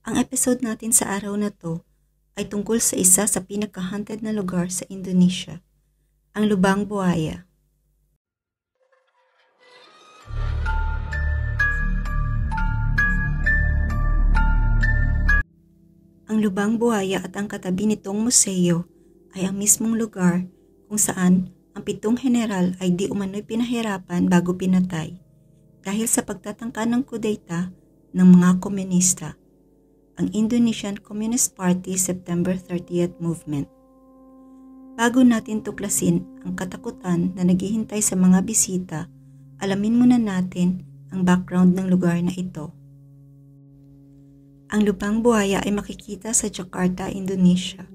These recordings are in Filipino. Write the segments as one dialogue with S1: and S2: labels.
S1: Ang episode natin sa araw na to ay tungkol sa isa sa pinaka-haunted na lugar sa Indonesia, ang Lubang Buaya. Ang Lubang Buaya at ang katabi nitong museo ay ang mismong lugar kung saan ang 7 general ay di umano'y pinahirapan bago pinatay dahil sa pagtatangka ng kudeta ng mga komunista, ang Indonesian Communist Party September 30th Movement. Bago natin tuklasin ang katakutan na naghihintay sa mga bisita, alamin muna natin ang background ng lugar na ito. Ang Lubang Buaya ay makikita sa Jakarta, Indonesia.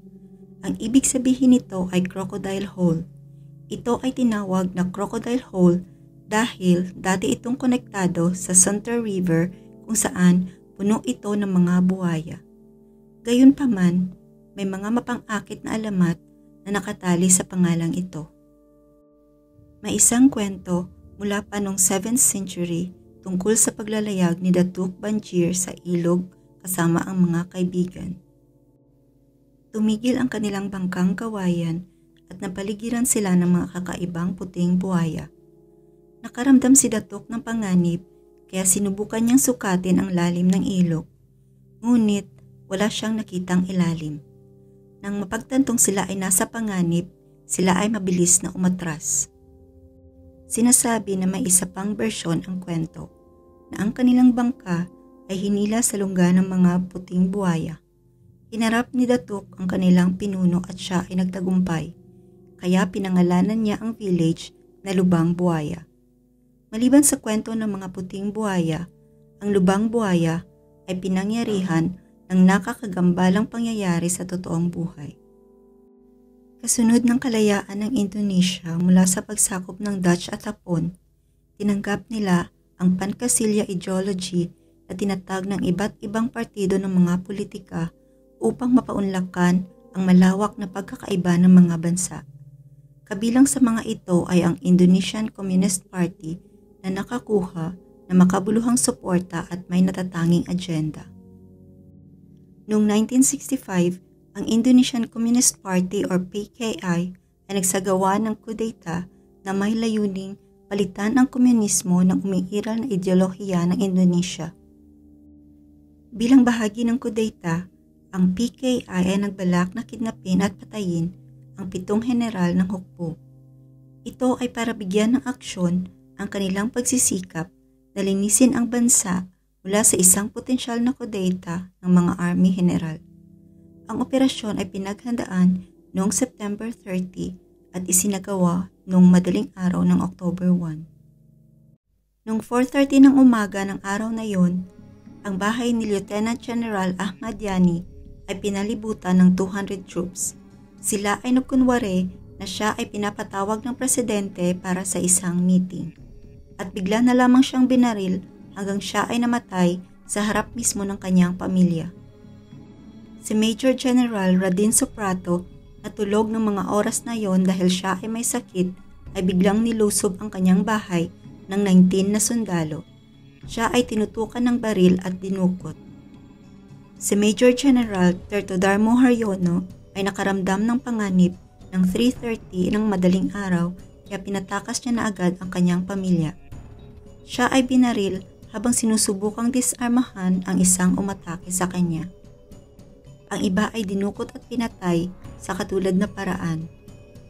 S1: Ang ibig sabihin nito ay Crocodile Hole. Ito ay tinawag na Crocodile Hole dahil dati itong konektado sa Sunter River kung saan puno ito ng mga buhaya. Gayunpaman, may mga mapang-akit na alamat na nakatali sa pangalang ito. May isang kwento mula pa noong 7th century tungkol sa paglalayag ni Datuk Banjir sa ilog kasama ang mga kaibigan. Tumigil ang kanilang bangkang kawayan at napaligiran sila ng mga kakaibang puting buhaya. Nakaramdam si Datuk ng panganib kaya sinubukan niyang sukatin ang lalim ng ilog. Ngunit wala siyang nakitang ilalim. Nang mapagtantong sila ay nasa panganib, sila ay mabilis na umatras. Sinasabi na may isa pang bersyon ang kwento na ang kanilang bangka ay hinila sa lungga ng mga puting buhaya. Hinarap ni Datuk ang kanilang pinuno at siya ay nagtagumpay, kaya pinangalanan niya ang village na Lubang Buaya. Maliban sa kwento ng mga puting buhaya, ang Lubang Buaya ay pinangyarihan ng nakakagambalang pangyayari sa totoong buhay. Kasunod ng kalayaan ng Indonesia mula sa pagsakop ng Dutch at Hapon, tinanggap nila ang Pancasilya ideology na tinatag ng iba't ibang partido ng mga politika upang mapaunlakan ang malawak na pagkakaiba ng mga bansa. Kabilang sa mga ito ay ang Indonesian Communist Party na nakakuha ng makabuluhang suporta at may natatanging agenda. Noong 1965, ang Indonesian Communist Party or PKI ay nagsagawa ng kudeta na may layuning palitan ang komunismo ng umiiral na ideolohiya ng Indonesia. Bilang bahagi ng kudeta, ang PKI ay nagbalak na kidnapin at patayin ang 7 general ng hukbo. Ito ay para bigyan ng aksyon ang kanilang pagsisikap na linisin ang bansa mula sa isang potensyal na kudeta ng mga army general. Ang operasyon ay pinaghandaan noong September 30 at isinagawa noong madaling araw ng October 1. Noong 4:30 ng umaga ng araw na yon, ang bahay ni Lieutenant General Ahmad Yani ay pinalibutan ng 200 troops. Sila ay nagkunwari na siya ay pinapatawag ng presidente para sa isang meeting. At bigla na lamang siyang binaril hanggang siya ay namatay sa harap mismo ng kanyang pamilya. Si Major General Radin Soprato na tulog ng mga oras na yon dahil siya ay may sakit ay biglang nilusob ang kanyang bahay ng 19 na sundalo. Siya ay tinutukan ng baril at dinukot. Si Major General Tertodarmo Haryono ay nakaramdam ng panganib ng 3:30 ng madaling araw kaya pinatakas niya na agad ang kanyang pamilya. Siya ay binaril habang sinusubukang disarmahan ang isang umatake sa kanya. Ang iba ay dinukot at pinatay sa katulad na paraan.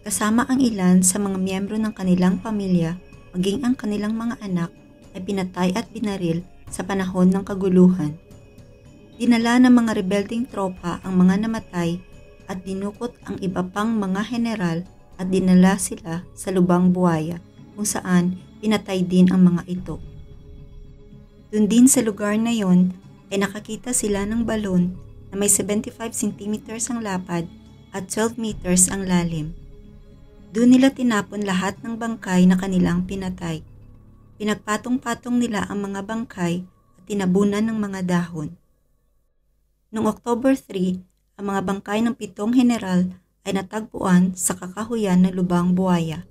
S1: Kasama ang ilan sa mga miyembro ng kanilang pamilya, maging ang kanilang mga anak ay pinatay at binaril sa panahon ng kaguluhan. Dinala ng mga rebelding tropa ang mga namatay at dinukot ang iba pang mga general at dinala sila sa Lubang Buaya kung saan pinatay din ang mga ito. Doon din sa lugar na yon ay nakakita sila ng balon na may 75 centimeters ang lapad at 12 meters ang lalim. Doon nila tinapon lahat ng bangkay na kanilang pinatay. Pinagpatong-patong nila ang mga bangkay at tinabunan ng mga dahon. Noong October 3, ang mga bangkay ng 7 general ay natagpuan sa kakahuyan ng Lubang Buaya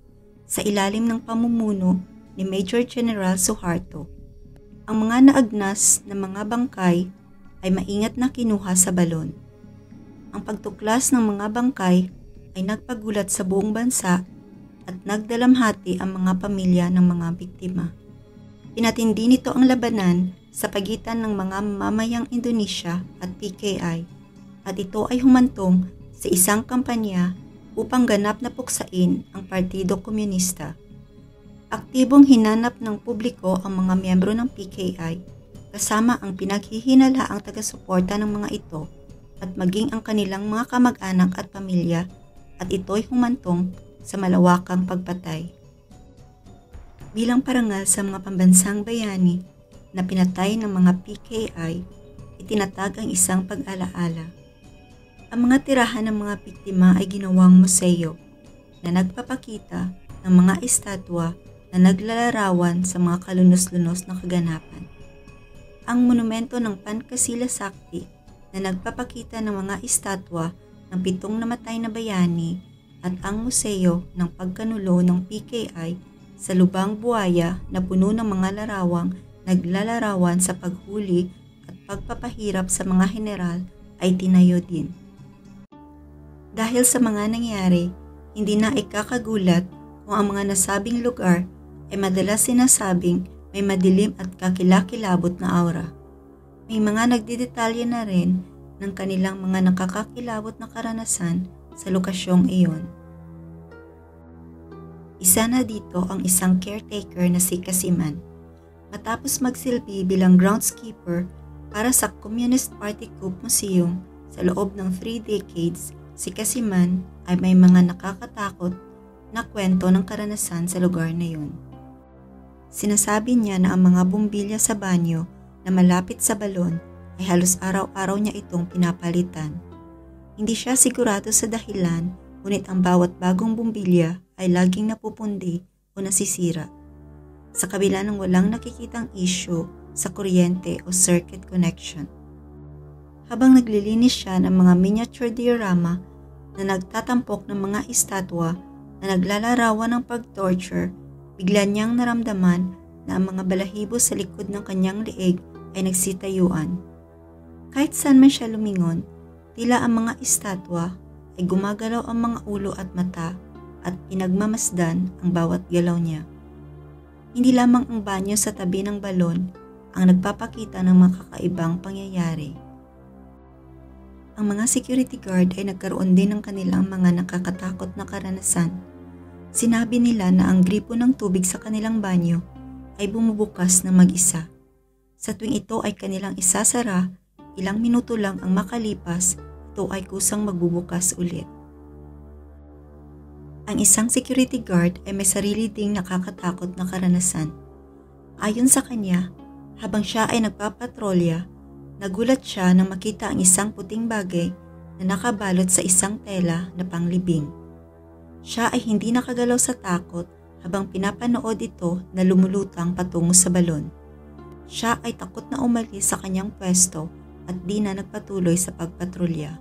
S1: sa ilalim ng pamumuno ni Major General Suharto. Ang mga naagnas na mga bangkay ay maingat na kinuha sa balon. Ang pagtuklas ng mga bangkay ay nagpagulat sa buong bansa at nagdalamhati ang mga pamilya ng mga biktima. Pinatindi nito ang labanan sa pagitan ng mga mamamayang Indonesia at PKI at ito ay humantong sa isang kampanya upang ganap na puksain ang Partido Komunista. Aktibong hinanap ng publiko ang mga miyembro ng PKI kasama ang pinaghihinalaang taga-suporta ng mga ito at maging ang kanilang mga kamag-anak at pamilya at ito'y humantong sa malawakang pagpatay. Bilang parangal sa mga pambansang bayani na pinatay ng mga PKI, itinatag ang isang pag-alaala. Ang mga tirahan ng mga biktima ay ginawang museo na nagpapakita ng mga estatwa na naglalarawan sa mga kalunos-lunos na kaganapan. Ang monumento ng Pancasila Sakti na nagpapakita ng mga estatwa ng 7 namatay na bayani at ang museo ng pagkanulo ng PKI sa Lubang Buaya na puno ng mga larawang naglalarawan sa paghuli at pagpapahirap sa mga general ay tinayo din. Dahil sa mga nangyari, hindi na ikakagulat kung ang mga nasabing lugar ay madalas sinasabing may madilim at kakilakilabot na aura. May mga nagdidetalye na rin ng kanilang mga nakakakilabot na karanasan sa lokasyong iyon. Isa na dito ang isang caretaker na si Kasiman. Matapos magsilbi bilang groundskeeper para sa Communist Party Coup Museum sa loob ng 3 decades, si Kasiman ay may mga nakakatakot na kwento ng karanasan sa lugar na yun. Sinasabi niya na ang mga bumbilya sa banyo na malapit sa balon ay halos araw-araw niya itong pinapalitan. Hindi siya sigurado sa dahilan, ngunit ang bawat bagong bumbilya ay laging napupundi o nasisira. Sa kabila ng walang nakikitang issue sa kuryente o circuit connection. Habang naglilinis siya ng mga miniature diorama na nagtatampok ng mga estatwa na naglalarawan ng pag-torture, bigla niyang naramdaman na ang mga balahibo sa likod ng kanyang leeg ay nagsitayuan. Kahit saan man siya lumingon, tila ang mga estatwa ay gumagalaw ang mga ulo at mata at pinagmamasdan ang bawat galaw niya. Hindi lamang ang banyo sa tabi ng balon ang nagpapakita ng mga kakaibang pangyayari. Ang mga security guard ay nagkaroon din ng kanilang mga nakakatakot na karanasan. Sinabi nila na ang gripo ng tubig sa kanilang banyo ay bumubukas na mag-isa. Sa tuwing ito ay kanilang isasara, ilang minuto lang ang makalipas, ito ay kusang magbubukas ulit. Ang isang security guard ay may sarili ding nakakatakot na karanasan. Ayon sa kanya, habang siya ay nagpapatrolya, nagulat siya nang makita ang isang puting bagay na nakabalot sa isang tela na panglibing. Siya ay hindi nakagalaw sa takot habang pinapanood ito na lumulutang patungo sa balon. Siya ay takot na umalis sa kanyang pwesto at di na nagpatuloy sa pagpatrolya.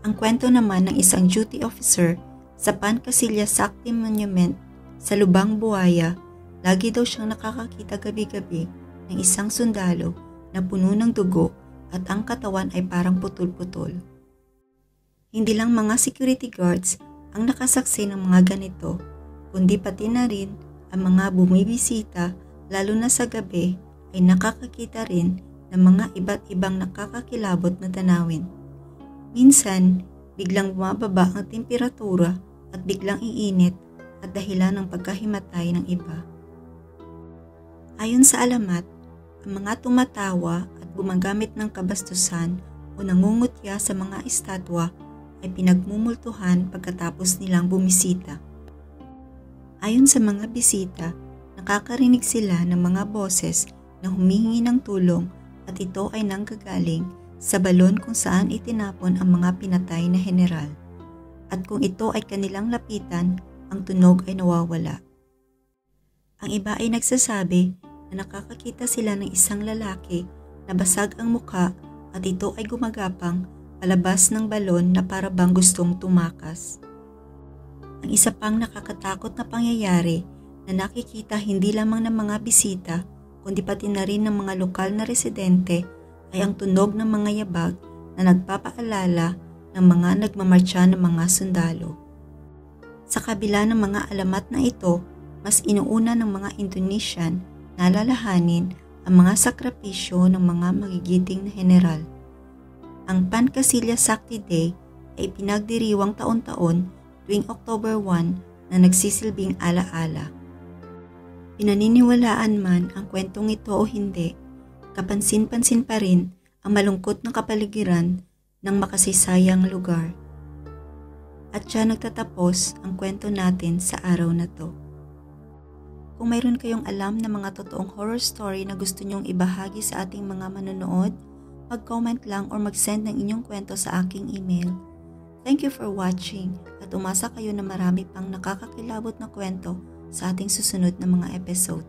S1: Ang kwento naman ng isang duty officer sa Pancasila Sakti Monument sa Lubang Buaya, lagi daw siyang nakakakita gabi-gabi ng isang sundalo na puno ng dugo at ang katawan ay parang putol-putol. Hindi lang mga security guards ang nakasaksi ng mga ganito, kundi pati na rin ang mga bumibisita, lalo na sa gabi, ay nakakakita rin ng mga iba't ibang nakakakilabot na tanawin. Minsan, biglang bumababa ang temperatura at biglang iinit at dahilan ng pagkahimatay ng iba. Ayon sa alamat, ang mga tumatawa at gumagamit ng kabastusan o nangungutya sa mga estatwa ay pinagmumultuhan pagkatapos nilang bumisita. Ayon sa mga bisita, nakakarinig sila ng mga boses na humihingi ng tulong at ito ay nanggagaling sa balon kung saan itinapon ang mga pinatay na general. At kung ito ay kanilang lapitan, ang tunog ay nawawala. Ang iba ay nagsasabi na nakakakita sila ng isang lalaki na basag ang muka at ito ay gumagapang palabas ng balon na para bang gustong tumakas. Ang isa pang nakakatakot na pangyayari na nakikita hindi lamang ng mga bisita kundi pati na rin ng mga lokal na residente ay ang tunog ng mga yabag na nagpapaalala ng mga nagmamartsa ng mga sundalo. Sa kabila ng mga alamat na ito, mas inuuna ng mga Indonesian na alalahanin ang mga sakripisyo ng mga magigiting na general. Ang Pancasila Sakti Day ay pinagdiriwang taon-taon tuwing October 1 na nagsisilbing alaala. Pinaniniwalaan man ang kwentong ito o hindi, kapansin-pansin pa rin ang malungkot na kapaligiran ng makasaysayang lugar. At siya nagtatapos ang kwento natin sa araw na to. Kung mayroon kayong alam na mga totoong horror story na gusto nyong ibahagi sa ating mga manonood, mag-comment lang or mag-send ng inyong kwento sa aking email. Thank you for watching at umasa kayo na marami pang nakakakilabot na kwento sa ating susunod na mga episode.